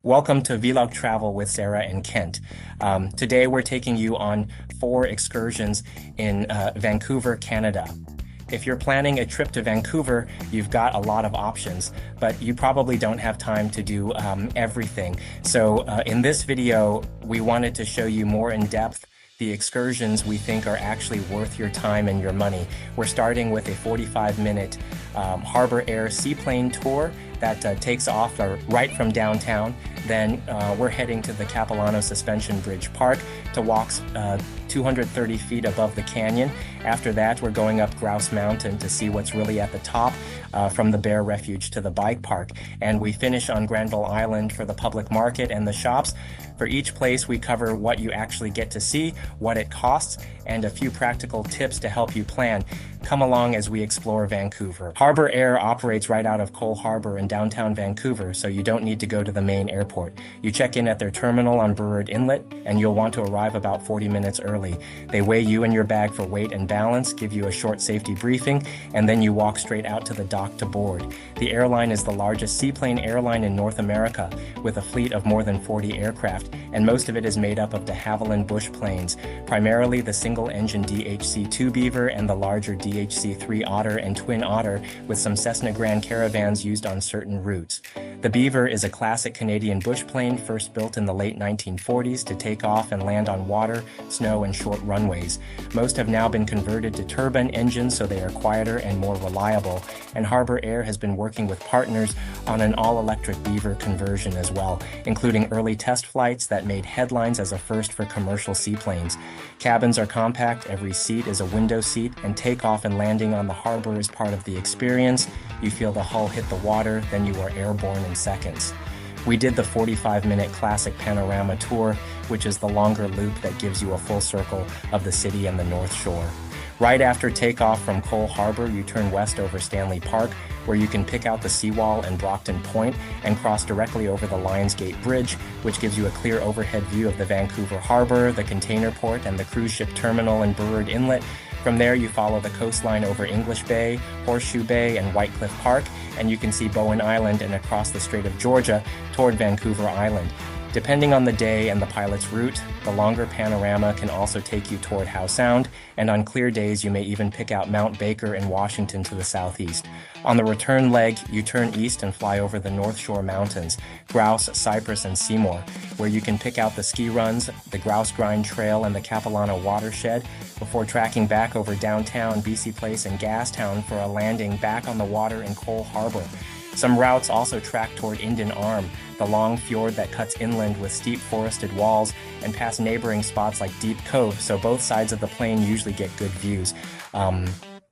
Welcome to Vlog Travel with Sarah and Kent. Today we're taking you on 4 excursions in Vancouver, Canada. If you're planning a trip to Vancouver, you've got a lot of options, but you probably don't have time to do everything. So in this video, we wanted to show you more in depth the excursions we think are actually worth your time and your money. We're starting with a 45-minute Harbour Air Seaplane tour that takes off right from downtown. Then we're heading to the Capilano Suspension Bridge Park to walk 230 feet above the canyon. After that, we're going up Grouse Mountain to see what's really at the top from the Bear Refuge to the bike park. And we finish on Granville Island for the public market and the shops. For each place, we cover what you actually get to see, what it costs, and a few practical tips to help you plan. Come along as we explore Vancouver. Harbour Air operates right out of Cole Harbour in downtown Vancouver, so you don't need to go to the main airport. You check in at their terminal on Burrard Inlet, and you'll want to arrive about 40 minutes early. They weigh you and your bag for weight and balance, give you a short safety briefing, and then you walk straight out to the dock to board. The airline is the largest seaplane airline in North America, with a fleet of more than 40 aircraft, and most of it is made up of de Havilland Bush planes, primarily the single-engine DHC-2 Beaver and the larger DHC-3 Otter and Twin Otter, with some Cessna Grand Caravans used on certain routes. The Beaver is a classic Canadian bush plane first built in the late 1940s to take off and land on water, snow, and short runways. Most have now been converted to turbine engines so they are quieter and more reliable, and Harbour Air has been working with partners on an all-electric Beaver conversion as well, including early test flights that made headlines as a first for commercial seaplanes. Cabins are compact, every seat is a window seat, and takeoff and landing on the harbor is part of the experience. You feel the hull hit the water, then you are airborne in seconds. We did the 45-minute classic panorama tour, which is the longer loop that gives you a full circle of the city and the North Shore. Right after takeoff from Cole Harbour, you turn west over Stanley Park, where you can pick out the seawall and Brockton Point and cross directly over the Lions Gate Bridge, which gives you a clear overhead view of the Vancouver Harbour, the container port, and the cruise ship terminal in Burrard Inlet. From there, you follow the coastline over English Bay, Horseshoe Bay, and White Cliff Park, and you can see Bowen Island and across the Strait of Georgia toward Vancouver Island. Depending on the day and the pilot's route, the longer panorama can also take you toward Howe Sound, and on clear days you may even pick out Mount Baker in Washington to the southeast. On the return leg, you turn east and fly over the North Shore Mountains, Grouse, Cypress, and Seymour, where you can pick out the ski runs, the Grouse Grind Trail, and the Capilano Watershed, before tracking back over downtown BC Place and Gastown for a landing back on the water in Cole Harbour. Some routes also track toward Indian Arm, the long fjord that cuts inland with steep forested walls, and past neighboring spots like Deep Cove, so both sides of the plane usually get good views.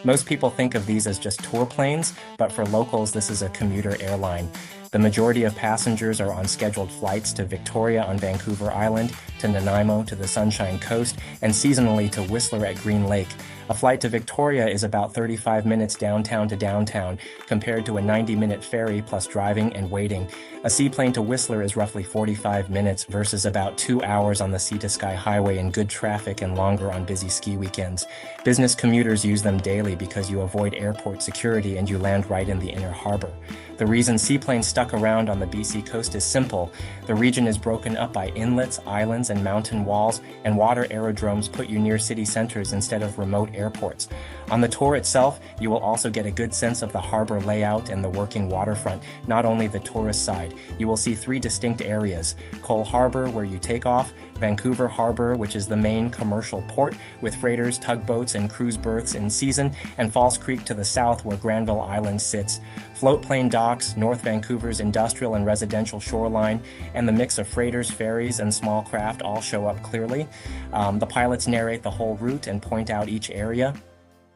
Most people think of these as just tour planes, but for locals this is a commuter airline. The majority of passengers are on scheduled flights to Victoria on Vancouver Island, to Nanaimo to the Sunshine Coast, and seasonally to Whistler at Green Lake. A flight to Victoria is about 35 minutes downtown to downtown, compared to a 90-minute ferry plus driving and waiting. A seaplane to Whistler is roughly 45 minutes versus about 2 hours on the Sea to Sky Highway in good traffic and longer on busy ski weekends. Business commuters use them daily because you avoid airport security and you land right in the inner harbor. The reason seaplanes stuck around on the BC coast is simple. The region is broken up by inlets, islands, and mountain walls, and water aerodromes put you near city centers instead of remote airports. On the tour itself, you will also get a good sense of the harbor layout and the working waterfront, not only the tourist side. You will see 3 distinct areas: Cole Harbour, where you take off, Vancouver Harbour, which is the main commercial port, with freighters, tugboats, and cruise berths in season, and False Creek to the south, where Granville Island sits. Float plane docks, North Vancouver's industrial and residential shoreline, and the mix of freighters, ferries, and small craft all show up clearly. The pilots narrate the whole route and point out each area.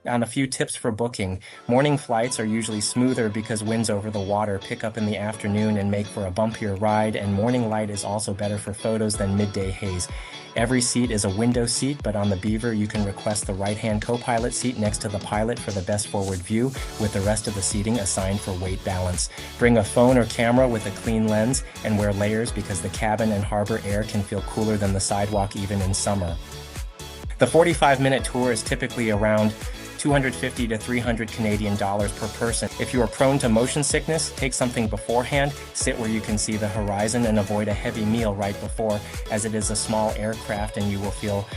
On a few tips for booking, morning flights are usually smoother because winds over the water pick up in the afternoon and make for a bumpier ride, and morning light is also better for photos than midday haze. Every seat is a window seat, but on the Beaver you can request the right-hand co-pilot seat next to the pilot for the best forward view, with the rest of the seating assigned for weight balance. Bring a phone or camera with a clean lens, and wear layers because the cabin and harbor air can feel cooler than the sidewalk even in summer. The 45-minute tour is typically around $250 to $300 Canadian per person. If you are prone to motion sickness, take something beforehand, sit where you can see the horizon, and avoid a heavy meal right before, as it is a small aircraft and you will feel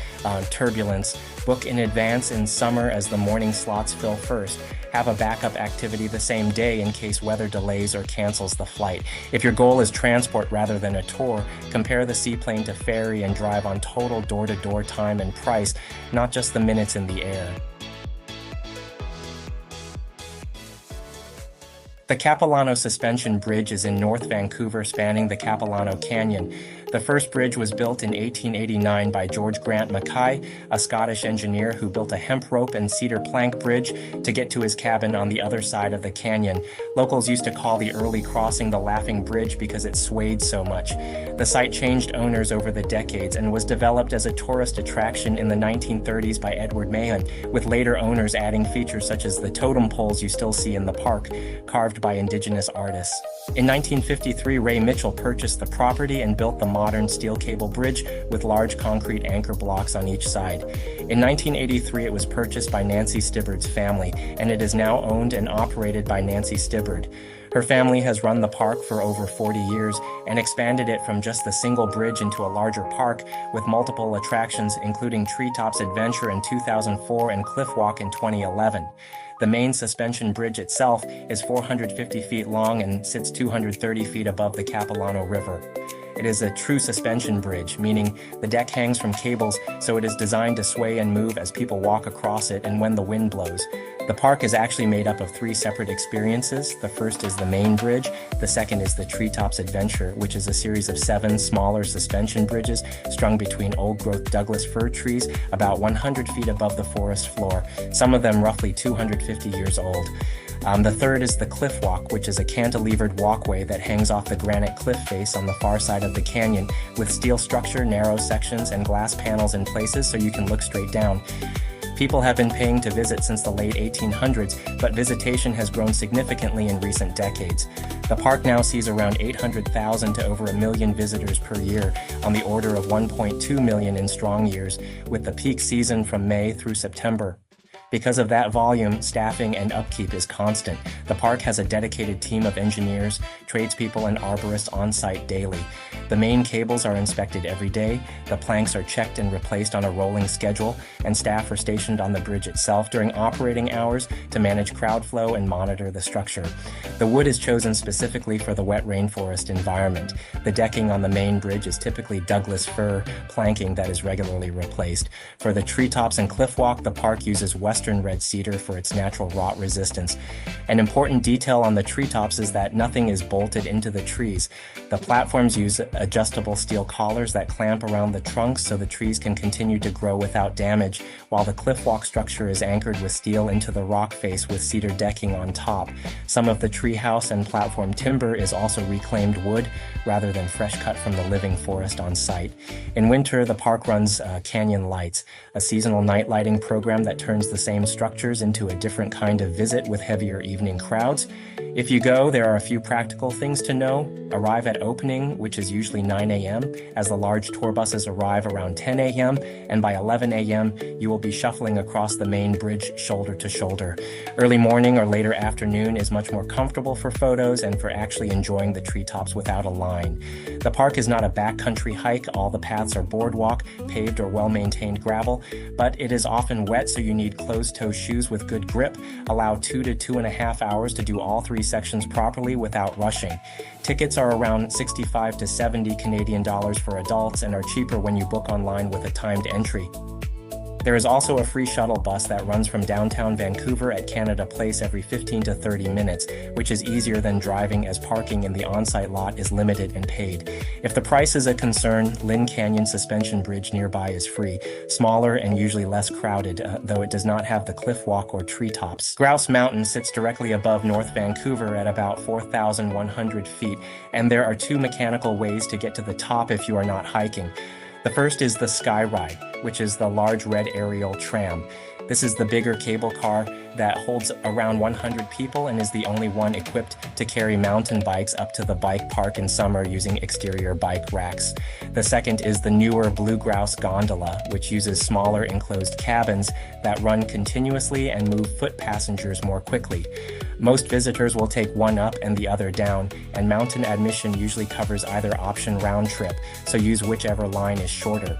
turbulence. Book in advance in summer as the morning slots fill first. Have a backup activity the same day in case weather delays or cancels the flight. If your goal is transport rather than a tour, compare the seaplane to ferry and drive on total door-to-door time and price, not just the minutes in the air. The Capilano Suspension Bridge is in North Vancouver, spanning the Capilano Canyon. The first bridge was built in 1889 by George Grant Mackay, a Scottish engineer who built a hemp rope and cedar plank bridge to get to his cabin on the other side of the canyon. Locals used to call the early crossing the Laughing Bridge because it swayed so much. The site changed owners over the decades and was developed as a tourist attraction in the 1930s by Edward Mahon, with later owners adding features such as the totem poles you still see in the park, carved by Indigenous artists. In 1953, Ray Mitchell purchased the property and built the modern steel cable bridge with large concrete anchor blocks on each side. In 1983, it was purchased by Nancy Stibbard's family, and it is now owned and operated by Nancy Stibbard. Her family has run the park for over 40 years and expanded it from just the single bridge into a larger park with multiple attractions, including Treetops Adventure in 2004 and Cliff Walk in 2011. The main suspension bridge itself is 450 feet long and sits 230 feet above the Capilano River. It is a true suspension bridge, meaning the deck hangs from cables, so it is designed to sway and move as people walk across it and when the wind blows. The park is actually made up of 3 separate experiences. The first is the main bridge, the second is the Treetops Adventure, which is a series of 7 smaller suspension bridges strung between old-growth Douglas fir trees about 100 feet above the forest floor, some of them roughly 250 years old. The third is the Cliff Walk, which is a cantilevered walkway that hangs off the granite cliff face on the far side of the canyon, with steel structure, narrow sections, and glass panels in places so you can look straight down. People have been paying to visit since the late 1800s, but visitation has grown significantly in recent decades. The park now sees around 800,000 to over 1 million visitors per year, on the order of 1.2 million in strong years, with the peak season from May through September. Because of that volume, staffing and upkeep is constant. The park has a dedicated team of engineers, tradespeople, and arborists on site daily. The main cables are inspected every day, the planks are checked and replaced on a rolling schedule, and staff are stationed on the bridge itself during operating hours to manage crowd flow and monitor the structure. The wood is chosen specifically for the wet rainforest environment. The decking on the main bridge is typically Douglas fir planking that is regularly replaced. For the Treetops and Cliff Walk, the park uses western red cedar for its natural rot resistance. An important detail on the treetops is that nothing is bolted into the trees. The platforms use adjustable steel collars that clamp around the trunks so the trees can continue to grow without damage, while the Cliff Walk structure is anchored with steel into the rock face with cedar decking on top. Some of the treehouse and platform timber is also reclaimed wood rather than fresh cut from the living forest on site. In winter, the park runs Canyon Lights, a seasonal night lighting program that turns the same structures into a different kind of visit with heavier evening crowds. If you go, there are a few practical things to know. Arrive at opening, which is usually 9 a.m., as the large tour buses arrive around 10 a.m., and by 11 a.m., you will be shuffling across the main bridge shoulder to shoulder. Early morning or later afternoon is much more comfortable for photos and for actually enjoying the treetops without a line. The park is not a backcountry hike. All the paths are boardwalk, paved or well-maintained gravel, but it is often wet, so you need closed-toe shoes with good grip. Allow 2 to 2.5 hours to do all 3 sections properly without rushing. Tickets are around 65 to 70 Canadian dollars for adults and are cheaper when you book online with a timed entry. There is also a free shuttle bus that runs from downtown Vancouver at Canada Place every 15 to 30 minutes, which is easier than driving as parking in the on-site lot is limited and paid. If the price is a concern, Lynn Canyon Suspension Bridge nearby is free, smaller and usually less crowded, though it does not have the cliff walk or treetops. Grouse Mountain sits directly above North Vancouver at about 4,100 feet, and there are 2 mechanical ways to get to the top if you are not hiking. The first is the Sky Ride, which is the large red aerial tram. This is the bigger cable car that holds around 100 people and is the only one equipped to carry mountain bikes up to the bike park in summer using exterior bike racks. The second is the newer Blue Grouse gondola, which uses smaller enclosed cabins that run continuously and move foot passengers more quickly. Most visitors will take one up and the other down, and mountain admission usually covers either option round trip, so use whichever line is shorter.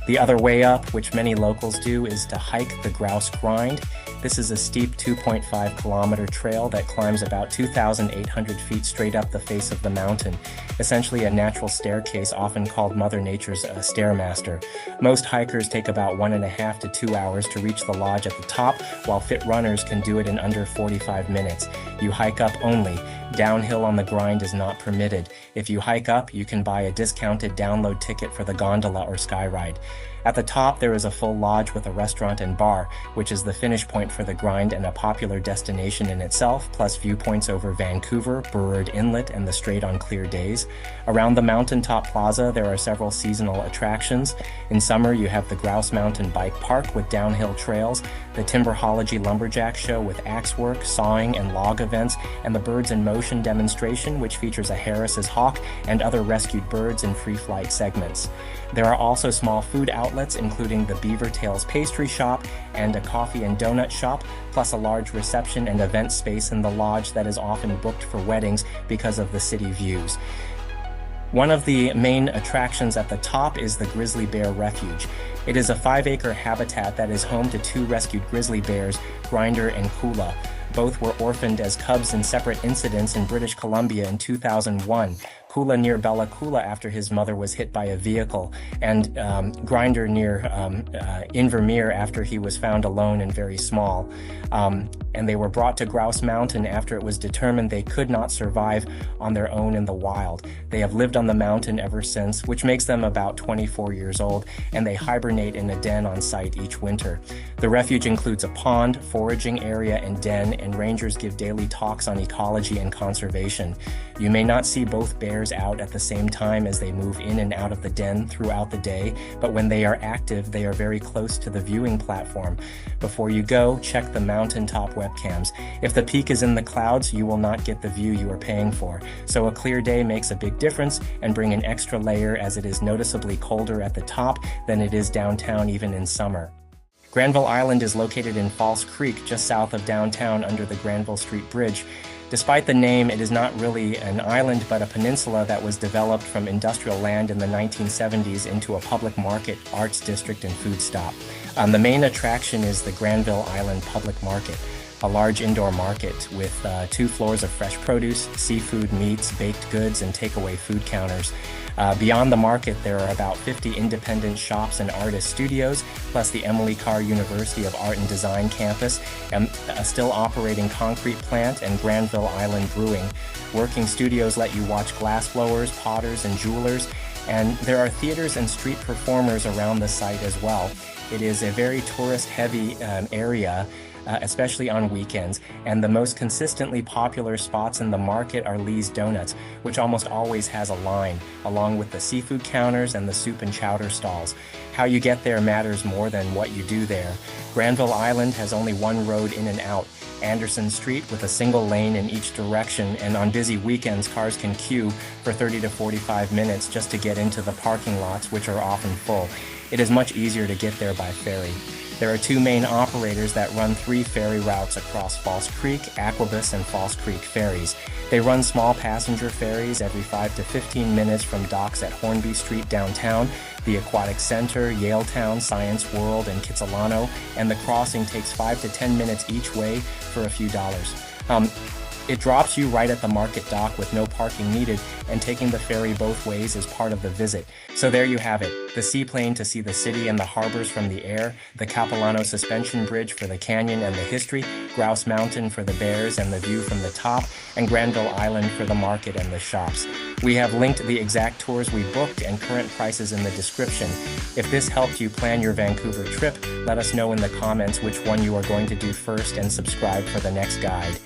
The other way up, which many locals do, is to hike the Grouse Grind. This is a steep 2.5-kilometer trail that climbs about 2,800 feet straight up the face of the mountain, essentially a natural staircase often called Mother Nature's Stairmaster. Most hikers take about 1.5 to 2 hours to reach the lodge at the top, while fit runners can do it in under 45 minutes. You hike up only. Downhill on the grind is not permitted. If you hike up, you can buy a discounted download ticket for the gondola or sky ride. At the top, there is a full lodge with a restaurant and bar, which is the finish point for the grind and a popular destination in itself, plus viewpoints over Vancouver, Burrard Inlet, and the Strait on clear days. Around the mountaintop plaza, there are several seasonal attractions. In summer, you have the Grouse Mountain Bike Park with downhill trails, the Timberhology Lumberjack Show with axe work, sawing, and log events, and the Birds in Motion demonstration, which features a Harris's hawk and other rescued birds in free flight segments. There are also small food outlets, including the Beaver Tails pastry shop and a coffee and donut shop, plus a large reception and event space in the lodge that is often booked for weddings because of the city views. One of the main attractions at the top is the Grizzly Bear Refuge. It is a 5-acre habitat that is home to 2 rescued grizzly bears, Grinder and Kula. Both were orphaned as cubs in separate incidents in British Columbia in 2001. Kula near Bella Kula after his mother was hit by a vehicle, and Grinder near Invermere after he was found alone and very small. And they were brought to Grouse Mountain after it was determined they could not survive on their own in the wild. They have lived on the mountain ever since, which makes them about 24 years old, and they hibernate in a den on site each winter. The refuge includes a pond, foraging area, and den, and rangers give daily talks on ecology and conservation. You may not see both bears out at the same time as they move in and out of the den throughout the day, but when they are active, they are very close to the viewing platform. Before you go, check the mountaintop webcams. If the peak is in the clouds, you will not get the view you are paying for. So a clear day makes a big difference, and bring an extra layer as it is noticeably colder at the top than it is downtown even in summer. Granville Island is located in False Creek, just south of downtown under the Granville Street Bridge. Despite the name, it is not really an island, but a peninsula that was developed from industrial land in the 1970s into a public market, arts district, and food stop. The main attraction is the Granville Island Public Market, a large indoor market with 2 floors of fresh produce, seafood, meats, baked goods, and takeaway food counters. Beyond the market, there are about 50 independent shops and artist studios, plus the Emily Carr University of Art and Design campus, and a still operating concrete plant, and Granville Island Brewing. Working studios let you watch glass blowers, potters, and jewelers, and there are theaters and street performers around the site as well. It is a very tourist-heavy area, especially on weekends, and the most consistently popular spots in the market are Lee's Donuts, which almost always has a line, along with the seafood counters and the soup and chowder stalls. How you get there matters more than what you do there. Granville Island has only one road in and out, Anderson Street, with a single lane in each direction, and on busy weekends cars can queue for 30 to 45 minutes just to get into the parking lots, which are often full. It is much easier to get there by ferry. There are 2 main operators that run 3 ferry routes across False Creek, Aquabus, and False Creek ferries. They run small passenger ferries every 5 to 15 minutes from docks at Hornby Street downtown, the Aquatic Center, Yaletown, Science World, and Kitsilano, and the crossing takes 5 to 10 minutes each way for a few dollars. It drops you right at the market dock with no parking needed, and taking the ferry both ways is part of the visit. So there you have it, the seaplane to see the city and the harbors from the air, the Capilano Suspension Bridge for the canyon and the history, Grouse Mountain for the bears and the view from the top, and Granville Island for the market and the shops. We have linked the exact tours we booked and current prices in the description. If this helped you plan your Vancouver trip, let us know in the comments which one you are going to do first and subscribe for the next guide.